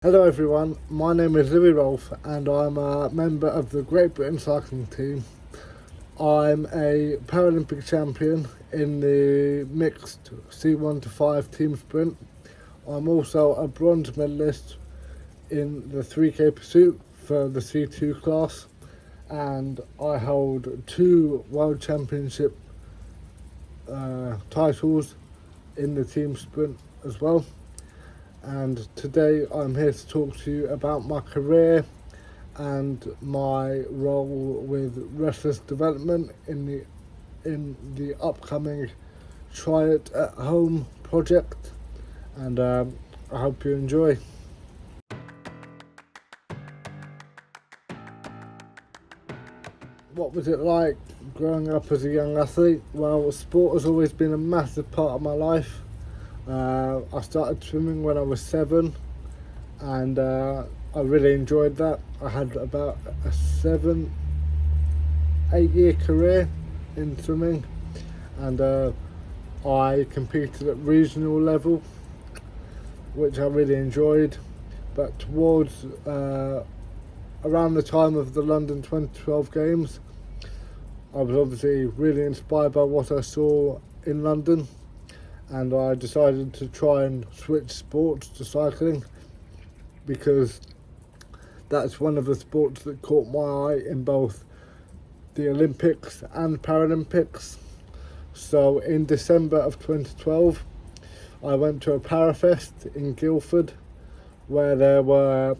Hello everyone, my name is Louis Rolfe and I'm a member of the Great Britain cycling team. I'm a Paralympic champion in the mixed C1 to 5 team sprint. I'm also a bronze medalist in the 3K pursuit for the C2 class, and I hold 2 World Championship titles in the team sprint as well. And today I'm here to talk to you about my career and my role with Restless Development in the upcoming Try It at Home project, and I hope you enjoy. What was it like growing up as a young athlete? Well, sport has always been a massive part of my life. I started swimming when I was 7, and I really enjoyed that. I had about a 7-8 year career in swimming, and I competed at regional level, which I really enjoyed. But towards around the time of the London 2012 Games, I was obviously really inspired by what I saw in London, and I decided to try and switch sports to cycling, because that's one of the sports that caught my eye in both the Olympics and Paralympics. So in December of 2012, I went to a Parafest in Guildford, where there were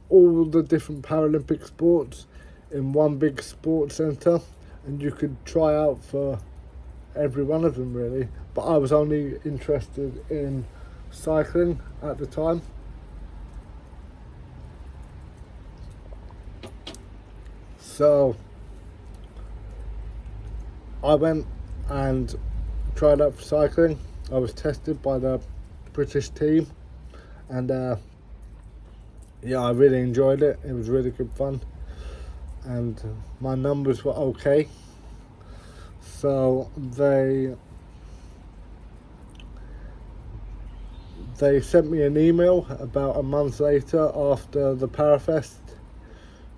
all the different Paralympic sports in one big sports centre, and you could try out for every one of them really, but I was only interested in cycling at the time. So I went and tried out for cycling. I was tested by the British team, and I really enjoyed it. It was really good fun, and my numbers were okay. So they sent me an email about a month later after the Parafest,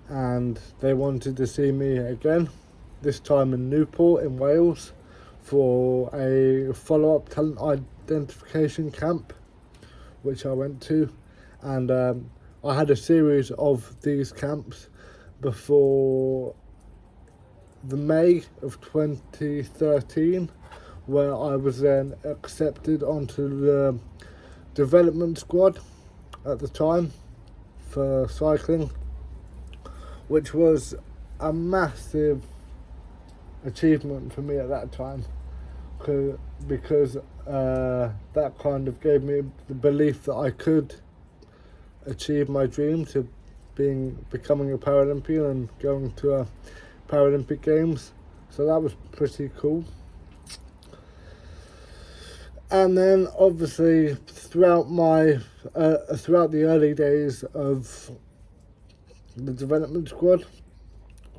and they wanted to see me again, this time in Newport in Wales, for a follow-up talent identification camp, which I went to. And I had a series of these camps before the May of 2013, where I was then accepted onto the development squad at the time for cycling, which was a massive achievement for me at that time, because that kind of gave me the belief that I could achieve my dreams of becoming a Paralympian and going to a Paralympic Games. So that was pretty cool. And then obviously throughout the early days of the development squad,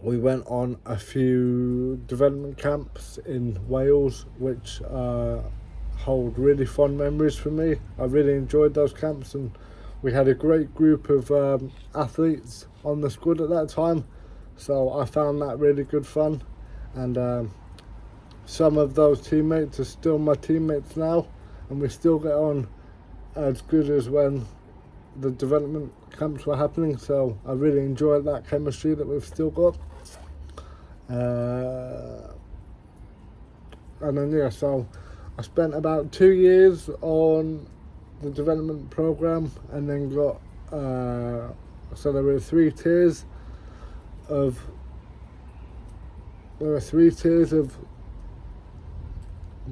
we went on a few development camps in Wales, which hold really fond memories for me. I really enjoyed those camps, and we had a great group of athletes on the squad at that time. So I found that really good fun, and some of those teammates are still my teammates now, and we still get on as good as when the development camps were happening. So I really enjoyed that chemistry that we've still got. And then so I spent about 2 years on the development program, and then got so there were three tiers of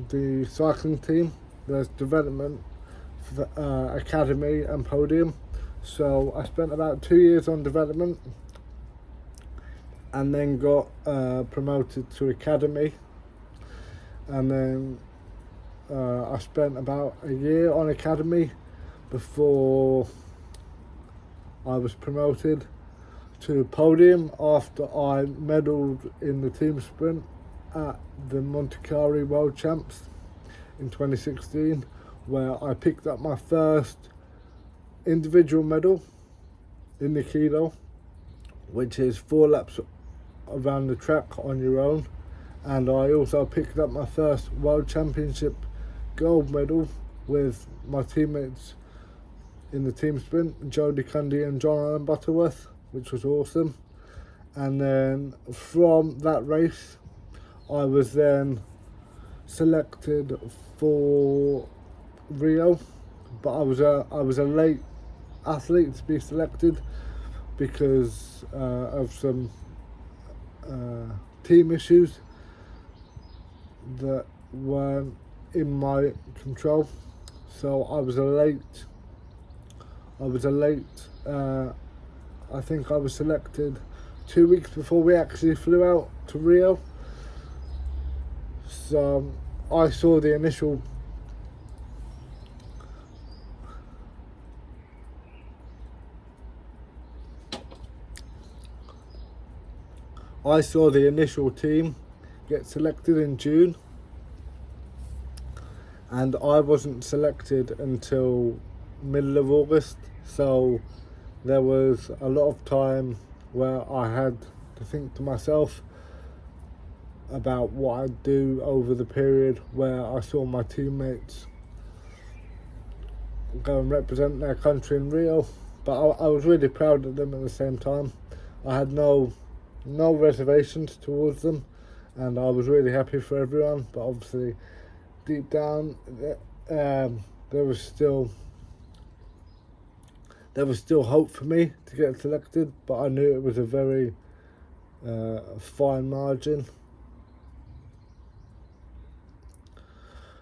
the cycling team. There's development, academy and podium. So I spent about 2 years on development, and then got promoted to academy, and then I spent about a year on academy before I was promoted to podium after I medalled in the team sprint at the Monte Carlo World Champs in 2016, where I picked up my first individual medal in the kilo, which is 4 laps around the track on your own, and I also picked up my first World Championship gold medal with my teammates in the team sprint, Jodie Cundy and John Allen Butterworth, which was awesome. And then from that race, I was then selected for Rio, but I was a late athlete to be selected because of some team issues that weren't in my control. So I was a late. I think I was selected 2 weeks before we actually flew out to Rio. So I saw the initial team get selected in June, and I wasn't selected until middle of August, so there was a lot of time where I had to think to myself about what I'd do over the period where I saw my teammates go and represent their country in Rio. But I was really proud of them at the same time. I had no reservations towards them, and I was really happy for everyone. But obviously, deep down, there was still hope for me to get selected. But I knew it was a very fine margin.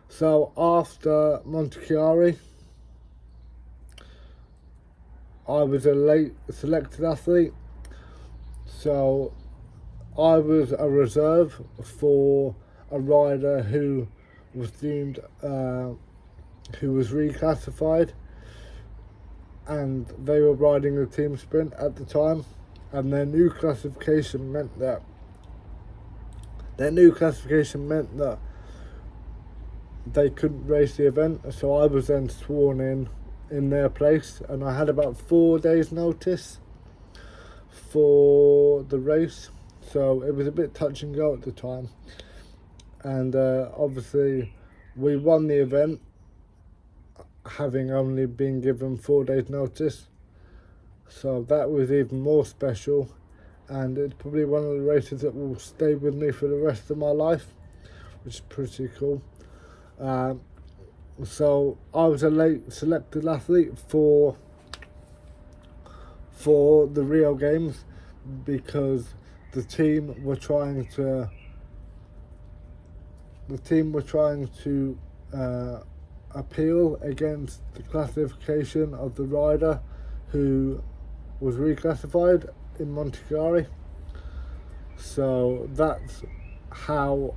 So after Monte Chiari, I was a late selected athlete. So I was a reserve for a rider who was deemed, who was reclassified, and they were riding the team sprint at the time, and their new classification meant that they couldn't race the event. So I was then sworn in their place, and I had about 4 days notice for the race, so it was a bit touch and go at the time. And obviously we won the event, having only been given 4 days notice, so that was even more special, and it's probably one of the races that will stay with me for the rest of my life, which is pretty cool. So I was a late selected athlete for the Rio Games because the team were trying to appeal against the classification of the rider who was reclassified in Monte Chiari. So that's how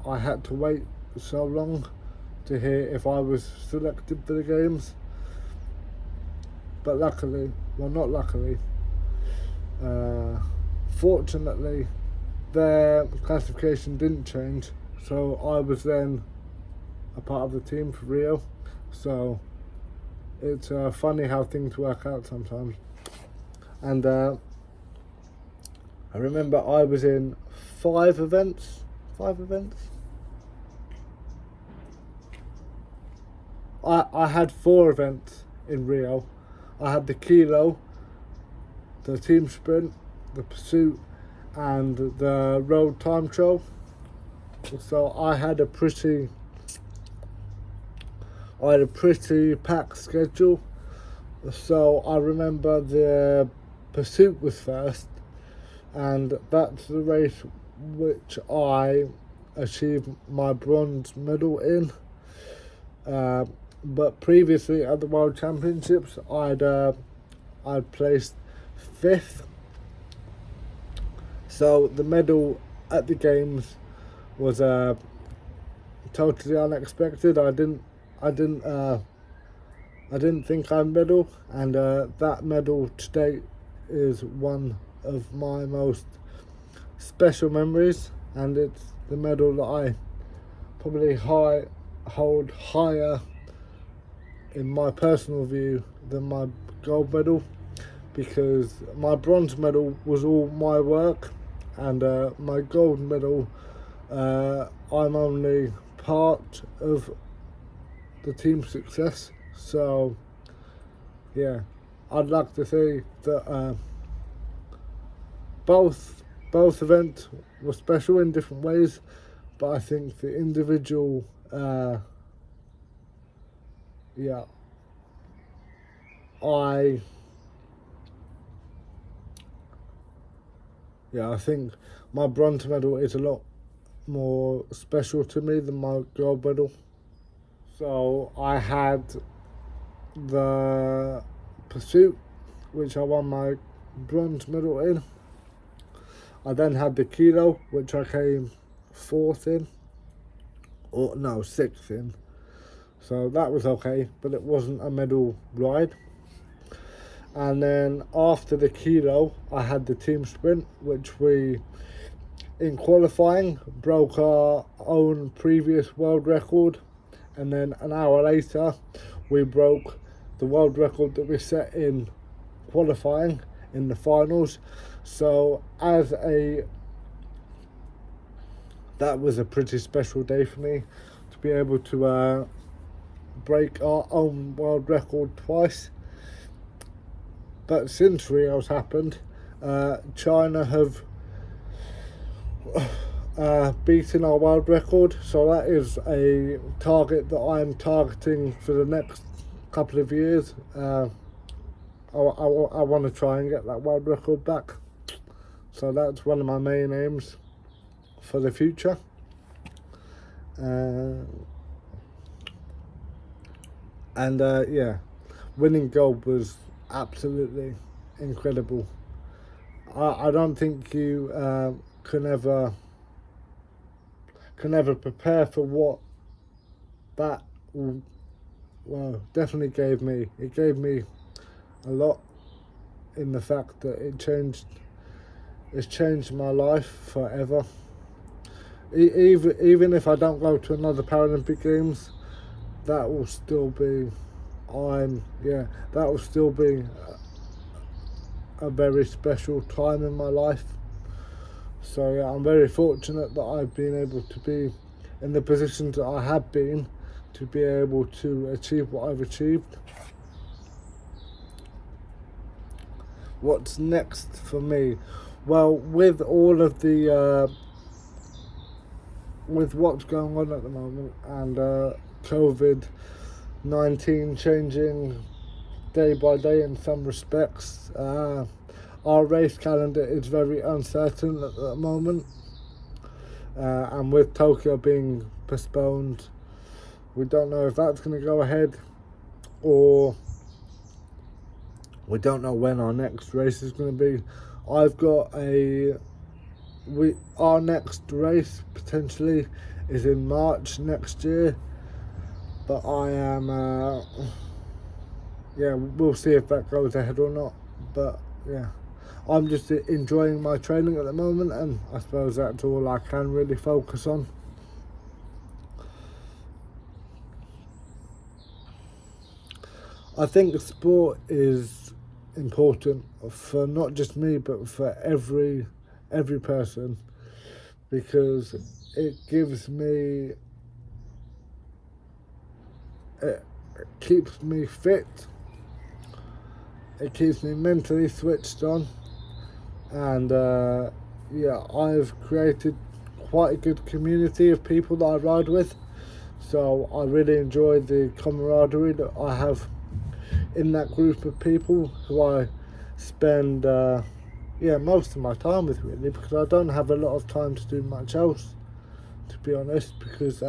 I had to wait so long to hear if I was selected for the games. But luckily, well, not luckily, fortunately, their classification didn't change, so I was then a part of the team for Rio. So it's funny how things work out sometimes. And I remember I was in 5 events. I had 4 events in Rio. I had the kilo, the team sprint, the pursuit, and the road time trial. So I had a pretty packed schedule. So I remember the pursuit was first, and that's the race which I achieved my bronze medal in. But previously at the World Championships, I'd placed 5th. So the medal at the games was totally unexpected. I didn't think I'd medal, and that medal to date is one of my most special memories, and it's the medal that I probably hold higher in my personal view than my gold medal, because my bronze medal was all my work, and my gold medal, I'm only part of the team's success. So yeah, I'd like to say that both events were special in different ways, but I think the individual, yeah, I think my bronze medal is a lot more special to me than my gold medal. So I had the pursuit, which I won my bronze medal in. I then had the kilo, which I came sixth in. So that was okay, but it wasn't a medal ride. And then after the kilo, I had the team sprint, which we, in qualifying, broke our own previous world record. And then an hour later, we broke the world record that we set in qualifying in the finals. So that was a pretty special day for me, to be able to break our own world record twice. But since Rio's happened, China have beaten our world record, so that is a target that I'm targeting for the next couple of years. I want to try and get that world record back, so that's one of my main aims for the future. Winning gold was absolutely incredible. I don't think you can ever prepare for what that definitely gave me. It gave me a lot, in the fact that it's changed my life forever. Even if I don't go to another Paralympic Games, that will still be a very special time in my life. So yeah, I'm very fortunate that I've been able to be in the positions that I have been, to be able to achieve what I've achieved. What's next for me? Well, with all of the with what's going on at the moment, and COVID-19 changing day by day in some respects, our race calendar is very uncertain at the moment, and with Tokyo being postponed, we don't know if that's going to go ahead, or we don't know when our next race is going to be. I've got our next race potentially is in March next year, but I am we'll see if that goes ahead or not. But yeah, I'm just enjoying my training at the moment, and I suppose that's all I can really focus on. I think sport is important for not just me, but for every person, because it keeps me fit, it keeps me mentally switched on, and I've created quite a good community of people that I ride with, so I really enjoy the camaraderie that I have in that group of people who I spend most of my time with, really, because I don't have a lot of time to do much else, to be honest, because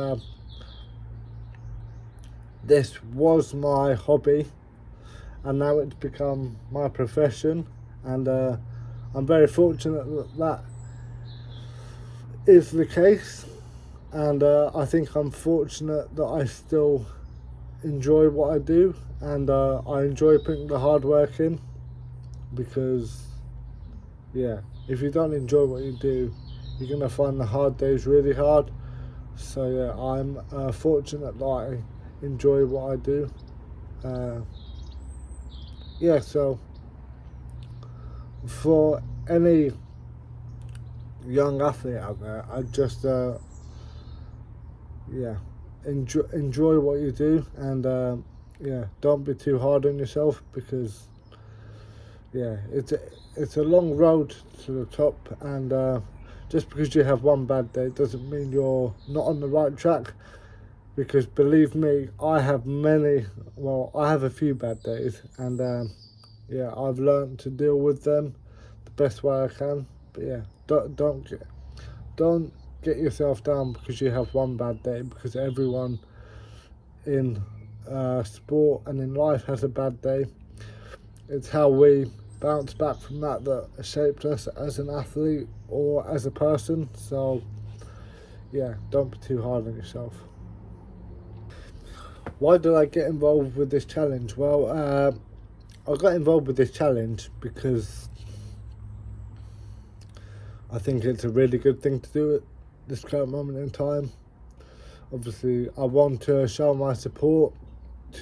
this was my hobby and now it's become my profession, and I'm very fortunate that is the case, and I think I'm fortunate that I still enjoy what I do, and I enjoy putting the hard work in, because if you don't enjoy what you do, you're going to find the hard days really hard. So yeah, I'm fortunate that I enjoy what I do, yeah, so for any young athlete out there, I just enjoy what you do, and don't be too hard on yourself, because it's a long road to the top, and just because you have one bad day doesn't mean you're not on the right track. Because believe me, I have a few bad days, and I've learned to deal with them the best way I can. But yeah, don't get yourself down because you have one bad day, because everyone in sport and in life has a bad day. It's how we bounce back from that shaped us as an athlete or as a person. So yeah, don't be too hard on yourself. Why did I get involved with this challenge? Well, I got involved with this challenge because I think it's a really good thing to do at this current moment in time. Obviously, I want to show my support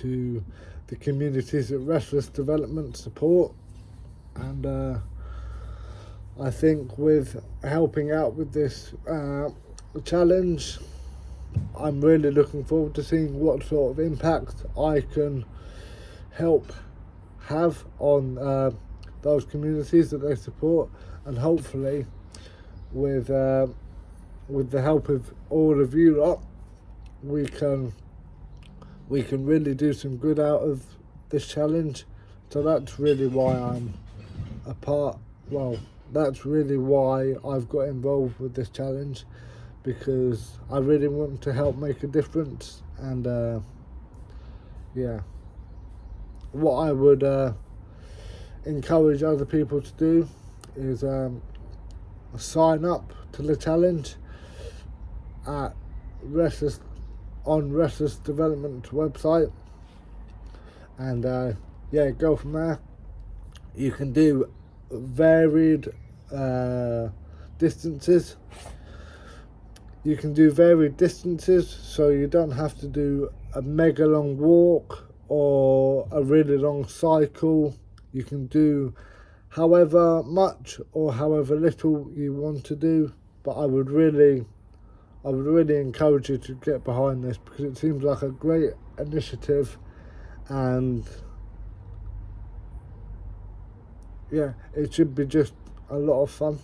to the communities that Restless Development support, and I think with helping out with this challenge, I'm really looking forward to seeing what sort of impact I can help have on those communities that they support, and hopefully with the help of all of you lot, we can really do some good out of this challenge. So that's really why I'm a part. Well, that's really why I've got involved with this challenge, because I really want to help make a difference. And what I would encourage other people to do is sign up to the challenge at Restless Development website, and go from there. You can do varied distances. So you don't have to do a mega long walk or a really long cycle. You can do however much or however little you want to do, but I would really encourage you to get behind this, because it seems like a great initiative, and it should be just a lot of fun.